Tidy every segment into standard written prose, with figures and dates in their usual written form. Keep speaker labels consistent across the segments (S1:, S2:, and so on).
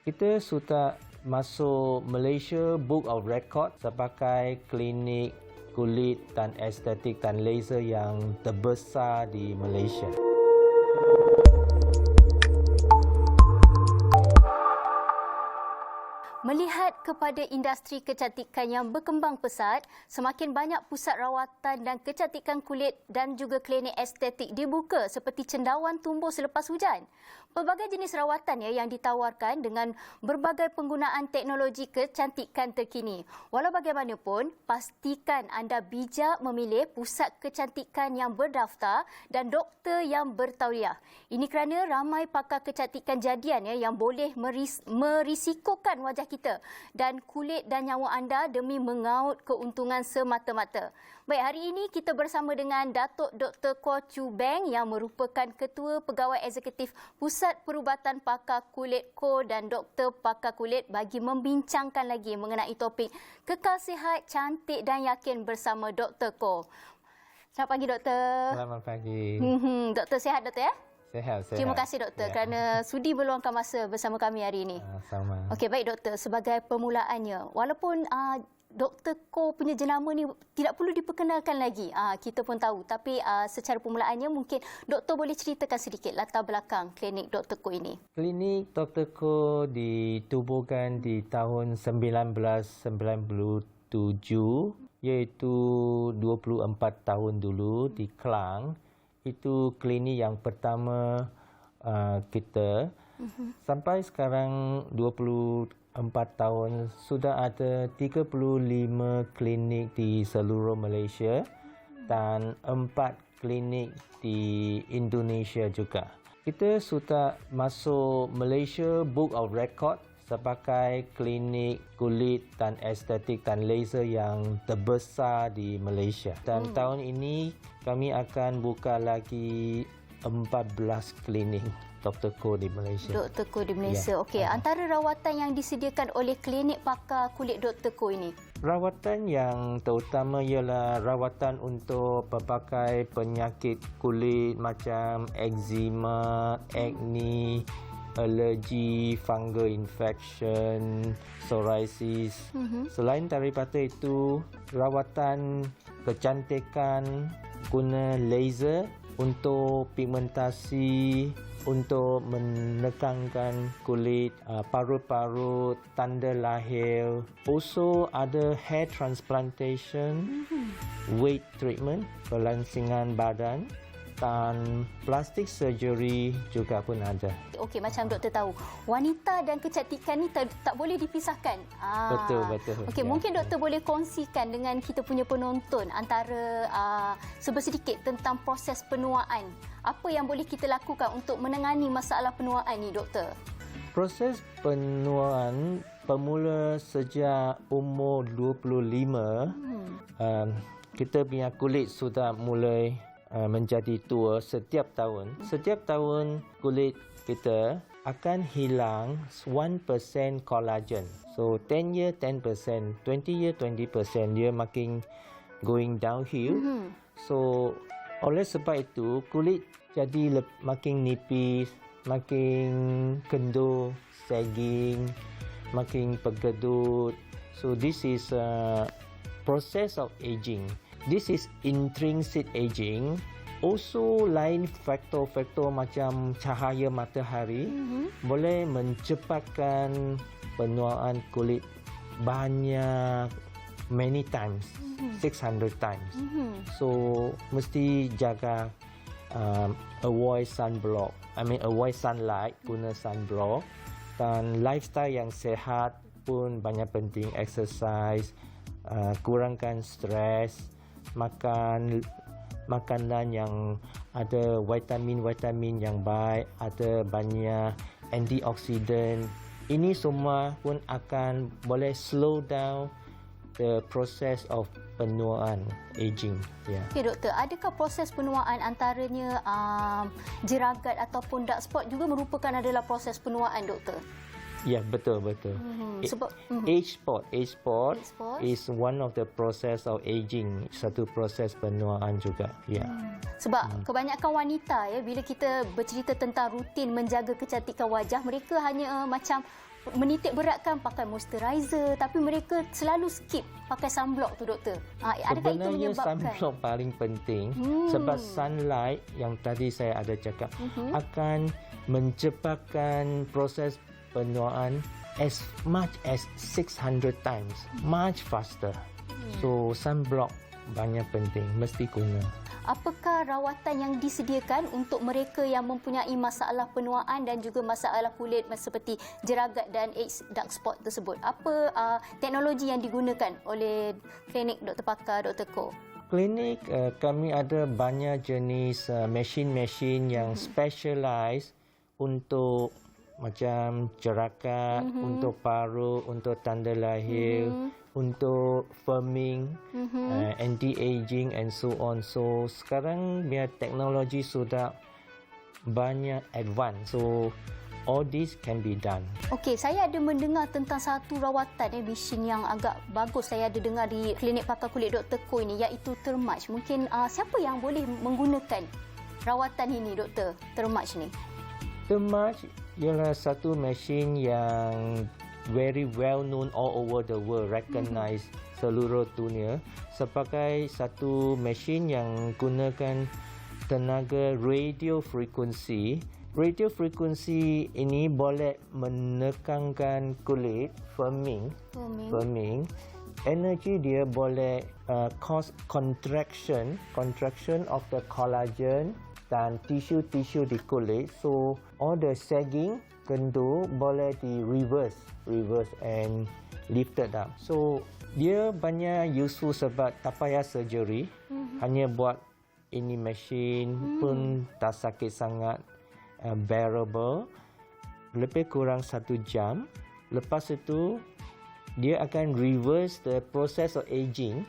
S1: Kita sudah masuk Malaysia Book of Record sebagai klinik kulit dan estetik dan laser yang terbesar di Malaysia.
S2: Melihat kepada industri kecantikan yang berkembang pesat, semakin banyak pusat rawatan dan kecantikan kulit dan juga klinik estetik dibuka seperti cendawan tumbuh selepas hujan. Pelbagai jenis rawatan yang ditawarkan dengan berbagai penggunaan teknologi kecantikan terkini. Walau bagaimanapun, pastikan anda bijak memilih pusat kecantikan yang berdaftar dan doktor yang bertauliah. Ini kerana ramai pakar kecantikan jadian yang boleh merisikokan wajah kita dan kulit dan nyawa anda demi mengaut keuntungan semata-mata. Baik, hari ini kita bersama dengan Datuk Dr. Kuo Chu Beng yang merupakan Ketua Pegawai Eksekutif Pusat Perubatan Pakar Kulit Ko dan Doktor Pakar Kulit bagi membincangkan lagi mengenai topik kekal sihat, cantik dan yakin bersama Dr. Ko. Selamat pagi, Doktor.
S1: Selamat pagi.
S2: Doktor sihat, Doktor ya?
S1: Sehat.
S2: Terima kasih doktor kerana sudi meluangkan masa bersama kami hari ini.
S1: Sama.
S2: Okey, baik doktor, sebagai permulaannya, walaupun Dr. Ko punya jenama ni tidak perlu diperkenalkan lagi, kita pun tahu, tapi secara permulaannya mungkin doktor boleh ceritakan sedikit latar belakang klinik Dr. Ko ini.
S1: Klinik Dr. Ko ditubuhkan di tahun 1997, iaitu 24 tahun dulu di Klang. Itu klinik yang pertama kita. Sampai sekarang 24 tahun sudah ada 35 klinik di seluruh Malaysia dan 4 klinik di Indonesia juga. Kita sudah masuk Malaysia Book of Record sebagai klinik kulit dan estetik dan laser yang terbesar di Malaysia. Dan tahun ini kami akan buka lagi 14 klinik Dr. Ko di Malaysia.
S2: Dr. Ko di Malaysia. Ya. Okey, antara rawatan yang disediakan oleh klinik pakar kulit Dr. Ko ini?
S1: Rawatan yang terutama ialah rawatan untuk pelbagai penyakit kulit macam eczema, acne, alergi, fungal infection, psoriasis. Selain daripada itu, rawatan kecantikan guna laser untuk pigmentasi, untuk menekankan kulit, parut-parut, tanda lahir. Also ada hair transplantation, weight treatment, pelansingan badan, dan plastik surgery juga pun ada.
S2: Okey, macam doktor tahu, wanita dan kecantikan ni tak boleh dipisahkan.
S1: Betul.
S2: Okey, mungkin doktor boleh kongsikan dengan kita punya penonton antara sebersedikit tentang proses penuaan. Apa yang boleh kita lakukan untuk menangani masalah penuaan ni, doktor?
S1: Proses penuaan bermula sejak umur 25. Kita punya kulit sudah mulai menjadi tua setiap tahun. Setiap tahun kulit kita akan hilang 1% collagen. So 10 year 10%, 20 year 20%, dia makin going downhill. So oleh sebab itu kulit jadi makin nipis, makin kendur, sagging, makin bergedut. So this is a process of aging. This is intrinsic aging. Also lain faktor-faktor macam cahaya matahari boleh mencepatkan penuaan kulit banyak, many times, 600 times. So mesti jaga avoid sunblock. Avoid sunlight, guna sunblock. Dan lifestyle yang sehat pun banyak penting, exercise, kurangkan stres, makan makanan yang ada vitamin-vitamin yang baik, ada banyak antioksidan. Ini semua pun akan boleh slow down the process of penuaan, aging.
S2: Okey doktor, adakah proses penuaan antaranya jeragat ataupun dark spot juga merupakan adalah proses penuaan, doktor?
S1: Ya, betul.
S2: Sebab
S1: age spot is one of the process of aging, satu proses penuaan juga.
S2: Sebab kebanyakan wanita bila kita bercerita tentang rutin menjaga kecantikan wajah, mereka hanya macam menitik beratkan pakai moisturizer tapi mereka selalu skip pakai sunblock tu doktor. Adakah itu
S1: Sebenarnya
S2: menyebabkan
S1: sunblock paling penting sebab sunlight yang tadi saya ada cakap akan mencepatkan proses penuaan as much as 600 times, much faster. So sunblock banyak penting, mesti guna.
S2: Apakah rawatan yang disediakan untuk mereka yang mempunyai masalah penuaan dan juga masalah kulit seperti jeragat dan age dark spot tersebut? Apa teknologi yang digunakan oleh klinik Dr. Pakar Dr. Koh?
S1: Klinik kami ada banyak jenis mesin-mesin yang specialized untuk macam jeragat, untuk paru, untuk tanda lahir, untuk firming, anti-aging and so on. So sekarang biar teknologi sudah banyak advance. So all this can be done.
S2: Okey, saya ada mendengar tentang satu rawatan mesin yang agak bagus saya ada dengar di klinik pakar kulit Dr. Koh ini iaitu Thermage. Mungkin siapa yang boleh menggunakan rawatan ini Dr. Thermage ni?
S1: Thermage ialah satu mesin yang very well known all over the world, recognized seluruh dunia sebagai satu mesin yang gunakan tenaga radio frekuensi. Radio frekuensi ini boleh menekankan kulit, firming. Energi dia boleh cause contraction of the collagen dan tisu-tisu di kulit. So all the sagging, kendur boleh di reverse and lifted up. So dia banyak useful sebab tak payah surgery. Hanya buat ini mesin pun tak sakit sangat, bearable. Lebih kurang 1 jam. Lepas itu dia akan reverse the process of aging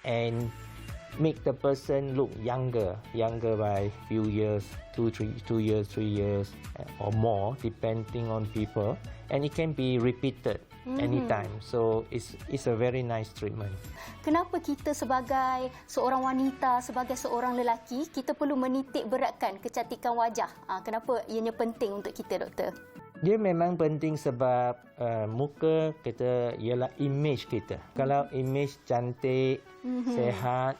S1: and make the person look younger by few years, 2 years, 3 years or more, depending on people. And it can be repeated anytime. So it's a very nice treatment.
S2: Kenapa kita sebagai seorang wanita, sebagai seorang lelaki, kita perlu menitik beratkan kecantikan wajah? Kenapa ianya penting untuk kita, doktor?
S1: Dia memang penting sebab muka kita ialah image kita. Kalau image cantik, sehat,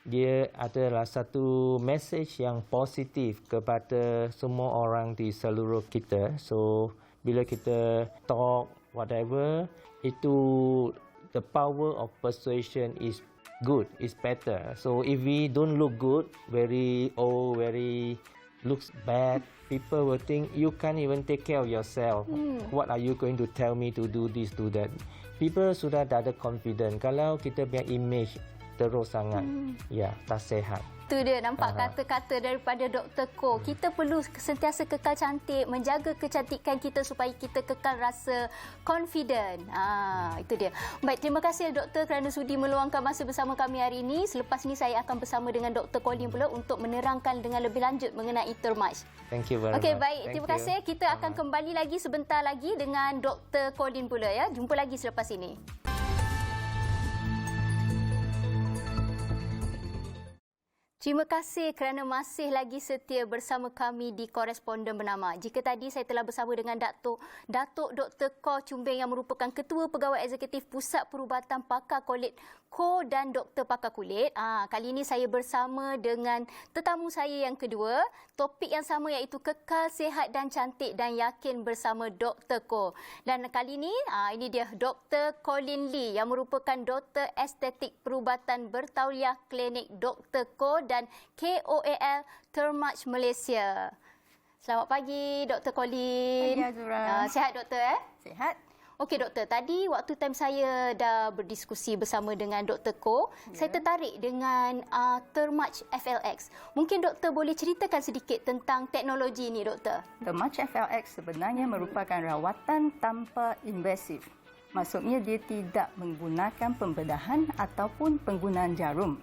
S1: dia adalah satu message yang positif kepada semua orang di seluruh kita. So, bila kita talk, whatever, itu the power of persuasion is good, is better. So, if we don't look good, very old, very looks bad, people will think you can't even take care of yourself. What are you going to tell me to do this, do that? People sudah tak ada confidence. Kalau kita punya image terus sangat, ya, tak sehat.
S2: Itu dia, nampak kata-kata daripada Dr. Koh. Kita perlu sentiasa kekal cantik, menjaga kecantikan kita supaya kita kekal rasa confident. Itu dia. Baik, terima kasih doktor kerana sudi meluangkan masa bersama kami hari ini. Selepas ini saya akan bersama dengan Dr. Colin pula untuk menerangkan dengan lebih lanjut mengenai Thermage.
S1: Thank you very much.
S2: Okey, baik. Terima kasih. Kita akan kembali lagi sebentar lagi dengan Dr. Colin pula ya. Jumpa lagi selepas ini. Terima kasih kerana masih lagi setia bersama kami di Koresponden Bernama. Jika tadi saya telah bersama dengan Datuk Dr. Koh Chun Beng yang merupakan Ketua Pegawai Eksekutif Pusat Perubatan Pakar Kulit Koh dan Doktor Pakar Kulit. Kali ini saya bersama dengan tetamu saya yang kedua. Topik yang sama iaitu kekal sihat dan cantik dan yakin bersama Dr. Koh. Dan kali ini dia Dr. Colin Lee yang merupakan Doktor Estetik Perubatan Bertauliah Klinik Dr. Koh dan KOAL Thermage Malaysia. Selamat pagi Dr. Colin.
S3: Pagi Azura.
S2: Sihat doktor
S3: Sihat.
S2: Okey doktor, tadi waktu time saya dah berdiskusi bersama dengan Dr. Koh, saya tertarik dengan Thermage FLX. Mungkin doktor boleh ceritakan sedikit tentang teknologi ini doktor?
S3: Thermage FLX sebenarnya merupakan rawatan tanpa invasif. Maksudnya dia tidak menggunakan pembedahan ataupun penggunaan jarum.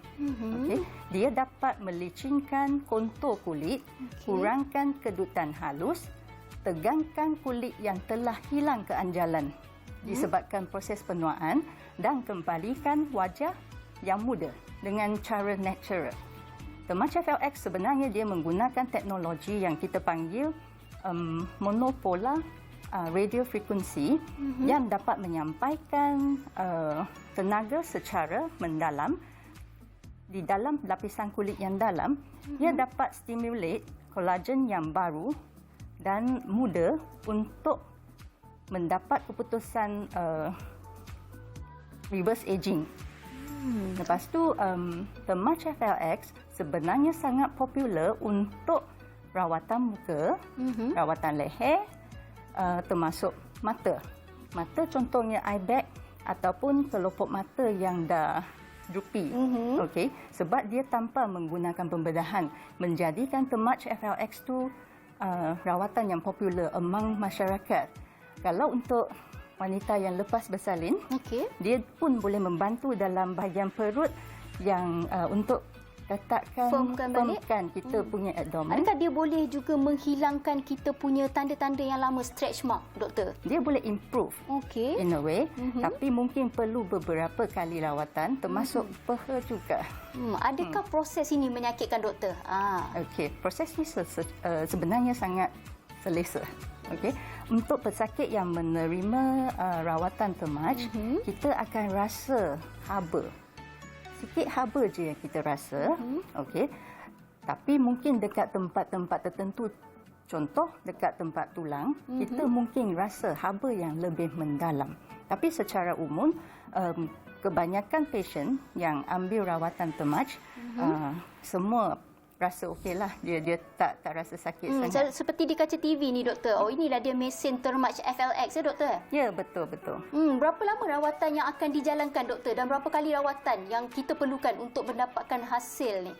S3: Okay. Dia dapat melicinkan kontur kulit, kurangkan kedutan halus, tegangkan kulit yang telah hilang keanjalan disebabkan proses penuaan dan kembalikan wajah yang muda dengan cara natural. Thermage FLX sebenarnya dia menggunakan teknologi yang kita panggil monopolar radio frekuensi yang dapat menyampaikan tenaga secara mendalam di dalam lapisan kulit yang dalam. Ia dapat stimulate kolagen yang baru dan muda untuk mendapat keputusan reverse aging. Lepas tu, Thermage FLX sebenarnya sangat popular untuk rawatan muka, rawatan leher, termasuk mata. Mata contohnya eye bag ataupun kelopak mata yang dah droopy. Okey, sebab dia tanpa menggunakan pembedahan, menjadikan Thermage FLX tu rawatan yang popular among masyarakat. Kalau untuk wanita yang lepas bersalin, dia pun boleh membantu dalam bahagian perut yang untuk firmkan kita punya abdomen.
S2: Adakah dia boleh juga menghilangkan kita punya tanda-tanda yang lama, stretch mark, doktor?
S3: Dia boleh improve in a way, tapi mungkin perlu beberapa kali rawatan, termasuk peha juga.
S2: Adakah proses ini menyakitkan, doktor?
S3: Okey, proses ini sebenarnya sangat selesa. Okey, untuk pesakit yang menerima rawatan Thermage, kita akan rasa haba. Sikit haba je yang kita rasa. Okey. Tapi mungkin dekat tempat-tempat tertentu, contoh dekat tempat tulang, kita mungkin rasa haba yang lebih mendalam. Tapi secara umum, kebanyakan pasien yang ambil rawatan Thermage, semua rasa okeylah, dia tak rasa sakit sangat.
S2: Seperti di kaca TV ni, doktor. Oh, inilah dia mesin Thermage FLX ya, doktor?
S3: Ya, betul.
S2: Berapa lama rawatan yang akan dijalankan, doktor? Dan berapa kali rawatan yang kita perlukan untuk mendapatkan hasil ni?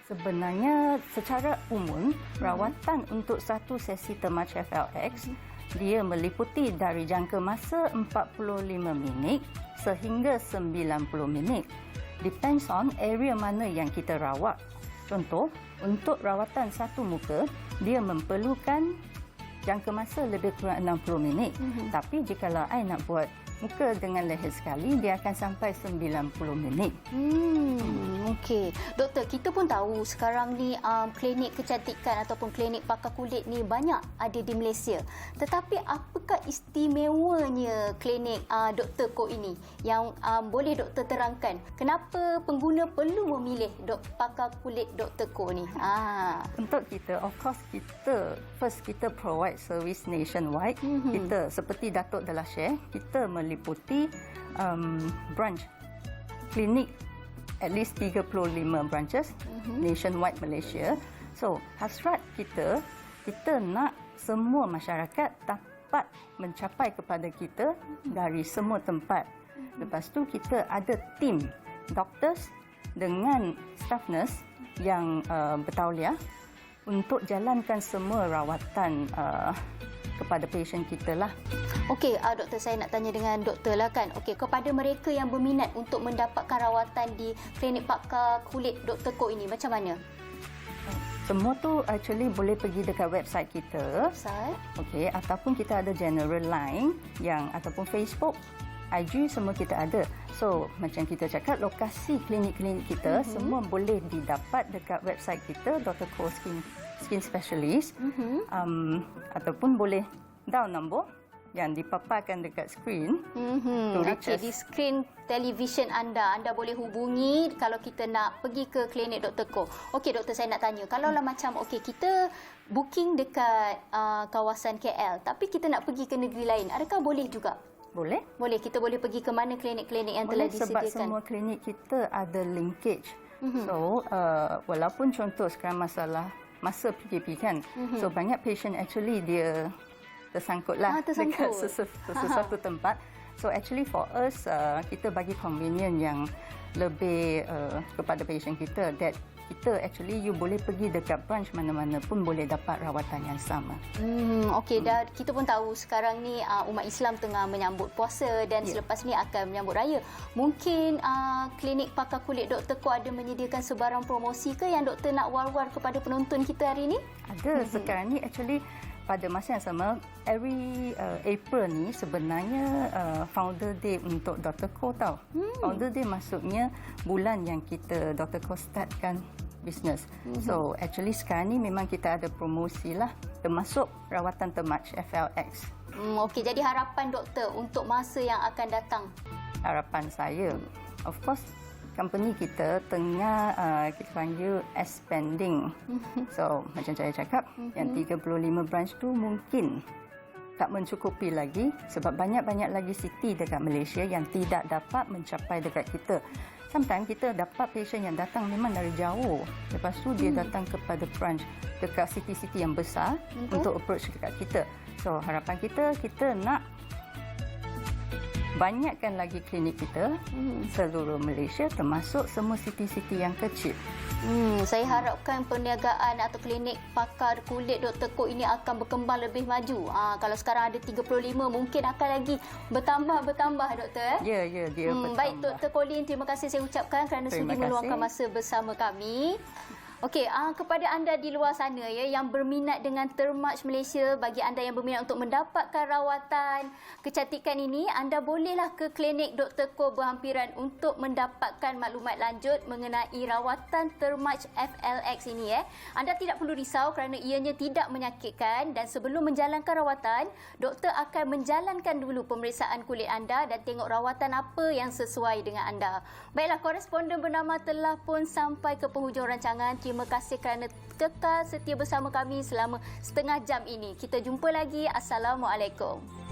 S3: Sebenarnya secara umum, rawatan untuk satu sesi Thermage FLX, dia meliputi dari jangka masa 45 minit sehingga 90 minit. Depends on area mana yang kita rawat. Contoh, untuk rawatan satu muka, dia memerlukan jangka masa lebih kurang 60 minit. Tapi jikalau I nak buat muka dengan leher sekali, dia akan sampai 90 minit.
S2: Okey. Doktor, kita pun tahu sekarang ni klinik kecantikan ataupun klinik pakar kulit ni banyak ada di Malaysia. Tetapi apakah istimewanya klinik Dr. Koh ini yang boleh doktor terangkan? Kenapa pengguna perlu memilih pakar kulit Dr. Koh ni?
S3: Untuk kita, of course kita provide service nationwide. Kita seperti Datuk telah share, kita meliputi branch klinik at least 35 branches nationwide Malaysia. So, hasrat kita nak semua masyarakat dapat mencapai kepada kita dari semua tempat. Lepas tu kita ada tim doctors dengan staff nurse yang bertauliah untuk jalankan semua rawatan kepada pasien kita lah.
S2: Okey, doktor, saya nak tanya dengan doktor lah kan. Okey, kepada mereka yang berminat untuk mendapatkan rawatan di klinik pakar kulit Dr. Koh ini, macam mana?
S3: Semua tu actually boleh pergi dekat website kita. Okey, ataupun kita ada general line ataupun Facebook, IG, semua kita ada. So, macam kita cakap, lokasi klinik-klinik kita semua boleh didapat dekat website kita, Dr. Koh Skin Specialist. Ataupun boleh down nombor yang dipaparkan dekat skrin.
S2: Okey, di skrin televisyen anda boleh hubungi kalau kita nak pergi ke klinik Dr. Koh. Okey, doktor, saya nak tanya, kalau lah macam kita booking dekat kawasan KL tapi kita nak pergi ke negeri lain, adakah boleh juga?
S3: Boleh.
S2: Kita boleh pergi ke mana klinik-klinik yang telah disediakan?
S3: Sebab semua klinik kita ada linkage. So, walaupun contoh sekarang masa PKP kan, so banyak patient actually dia tersangkutlah dekat sesuatu tempat. So actually for us, kita bagi convenient yang lebih kepada patient kita, that kita actually you boleh pergi dekat branch mana-mana pun boleh dapat rawatan yang sama.
S2: Okey, dan kita pun tahu sekarang ni umat Islam tengah menyambut puasa dan selepas ni akan menyambut raya. Mungkin klinik pakar kulit Dr. Koh ada menyediakan sebarang promosi ke yang doktor nak war-war kepada penonton kita hari ini?
S3: Ada. Sekarang ni actually pada masa yang sama, every April ni sebenarnya Founder Day untuk Dr. Koh tau. Founder Day maksudnya bulan yang kita Dr. Koh startkan bisnes. So actually sekarang ni memang kita ada promosi lah, termasuk rawatan Thermage FLX.
S2: Okey, jadi harapan doktor untuk masa yang akan datang.
S3: Harapan saya, of course, company kita tengah kita panggil expanding. So, macam saya cakap, yang 35 branch tu mungkin tak mencukupi lagi sebab banyak-banyak lagi city dekat Malaysia yang tidak dapat mencapai dekat kita. Sometimes kita dapat patient yang datang memang dari jauh. Lepas tu dia datang kepada branch dekat city-city yang besar untuk approach dekat kita. So, harapan kita nak banyakkan lagi klinik kita seluruh Malaysia termasuk semua city-city yang kecil.
S2: Saya harapkan perniagaan atau klinik pakar kulit Dr. Koh ini akan berkembang lebih maju. Kalau sekarang ada 35, mungkin akan lagi bertambah doktor.
S3: Ya, dia bertambah.
S2: Baik Dr. Colin, terima kasih saya ucapkan kerana
S3: Terima
S2: sudi meluangkan
S3: kasih.
S2: masa bersama kami. Okey, kepada anda di luar sana ya yang berminat dengan Termaj Malaysia, bagi anda yang berminat untuk mendapatkan rawatan kecantikan ini, anda bolehlah ke klinik Dr. Koh berhampiran untuk mendapatkan maklumat lanjut mengenai rawatan Termaj FLX ini ya. Anda tidak perlu risau kerana ianya tidak menyakitkan, dan sebelum menjalankan rawatan, doktor akan menjalankan dulu pemeriksaan kulit anda dan tengok rawatan apa yang sesuai dengan anda. Baiklah, koresponden bernama telah pun sampai ke penghujung rancangan. Terima kasih kerana kekal setia bersama kami selama setengah jam ini. Kita jumpa lagi. Assalamualaikum.